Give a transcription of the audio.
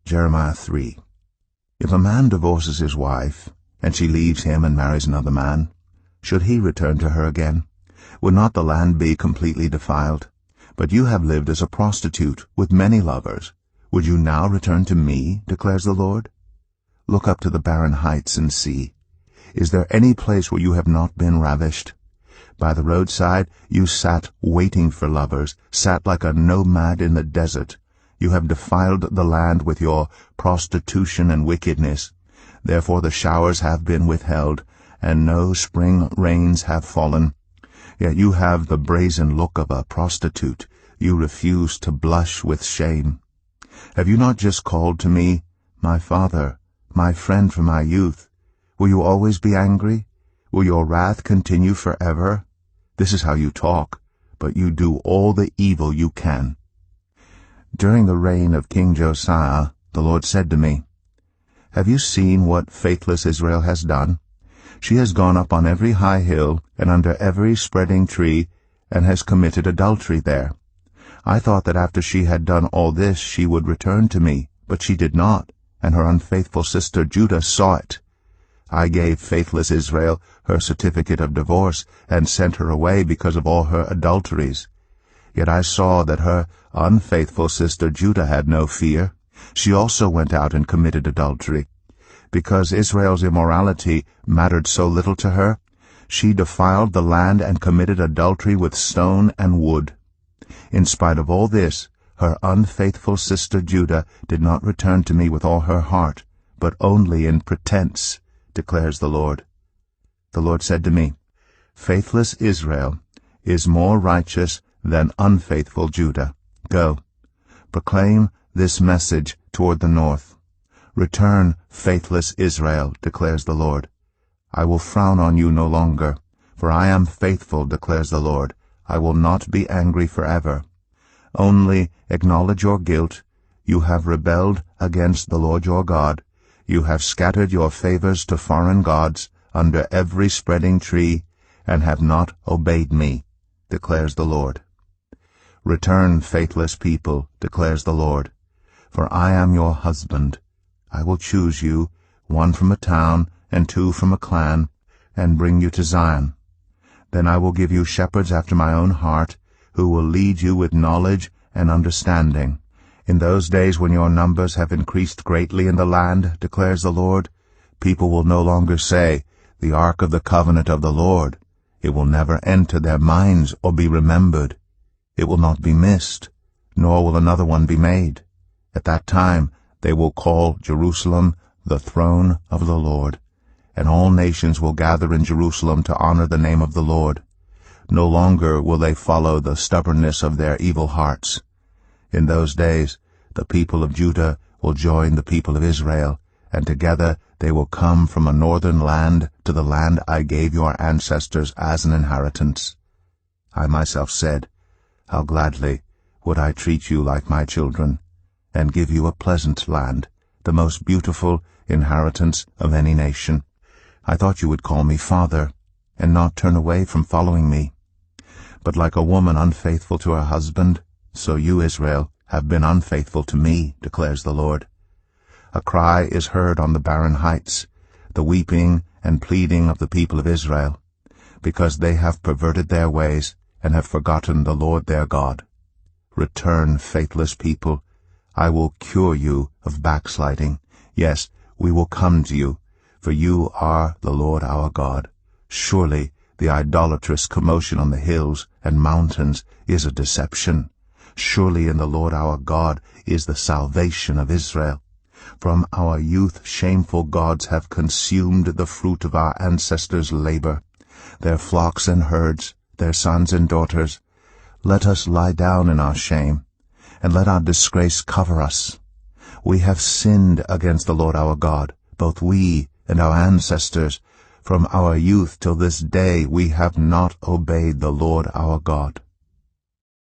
Jeremiah 3. If a man divorces his wife, and she leaves him and marries another man, should he return to her again? Would not the land be completely defiled? But you have lived as a prostitute with many lovers. Would you now return to me, declares the Lord? Look up to the barren heights and see. Is there any place where you have not been ravished? By the roadside you sat waiting for lovers, sat like a nomad in the desert. You have defiled the land with your prostitution and wickedness. Therefore the showers have been withheld, and no spring rains have fallen. Yet you have the brazen look of a prostitute. You refuse to blush with shame. Have you not just called to me, my father, my friend from my youth? Will you always be angry? Will your wrath continue forever? This is how you talk, but you do all the evil you can. During the reign of King Josiah, the Lord said to me, Have you seen what faithless Israel has done? She has gone up on every high hill and under every spreading tree, and has committed adultery there. I thought that after she had done all this she would return to me, but she did not, and her unfaithful sister Judah saw it. I gave faithless Israel her certificate of divorce, and sent her away because of all her adulteries. Yet I saw that her unfaithful sister Judah had no fear. She also went out and committed adultery. Because Israel's immorality mattered so little to her, she defiled the land and committed adultery with stone and wood. In spite of all this, her unfaithful sister Judah did not return to me with all her heart, but only in pretense, declares the Lord. The Lord said to me, Faithless Israel is more righteous than unfaithful Judah. Go, proclaim this message toward the north. Return, faithless Israel, declares the Lord. I will frown on you no longer, for I am faithful, declares the Lord. I will not be angry forever. Only acknowledge your guilt. You have rebelled against the Lord your God. You have scattered your favors to foreign gods under every spreading tree, and have not obeyed me, declares the Lord. Return, faithless people, declares the Lord, for I am your husband. I will choose you, 1 from a town and 2 from a clan, and bring you to Zion. Then I will give you shepherds after my own heart, who will lead you with knowledge and understanding. In those days when your numbers have increased greatly in the land, declares the Lord, people will no longer say, The ark of the covenant of the Lord. It will never enter their minds or be remembered. It will not be missed, nor will another one be made. At that time they will call Jerusalem the throne of the Lord, and all nations will gather in Jerusalem to honor the name of the Lord. No longer will they follow the stubbornness of their evil hearts. In those days the people of Judah will join the people of Israel, and together they will come from a northern land to the land I gave your ancestors as an inheritance. I myself said, How gladly would I treat you like my children, and give you a pleasant land, the most beautiful inheritance of any nation. I thought you would call me Father, and not turn away from following me. But like a woman unfaithful to her husband, so you, Israel, have been unfaithful to me, declares the Lord. A cry is heard on the barren heights, the weeping and pleading of the people of Israel, because they have perverted their ways and have forgotten the Lord their God. Return, faithless people. I will cure you of backsliding. Yes, we will come to you, for you are the Lord our God. Surely the idolatrous commotion on the hills and mountains is a deception. Surely in the Lord our God is the salvation of Israel. From our youth shameful gods have consumed the fruit of our ancestors' labor, their flocks and herds, their sons and daughters. Let us lie down in our shame, and let our disgrace cover us. We have sinned against the Lord our God, both we and our ancestors. From our youth till this day we have not obeyed the Lord our God.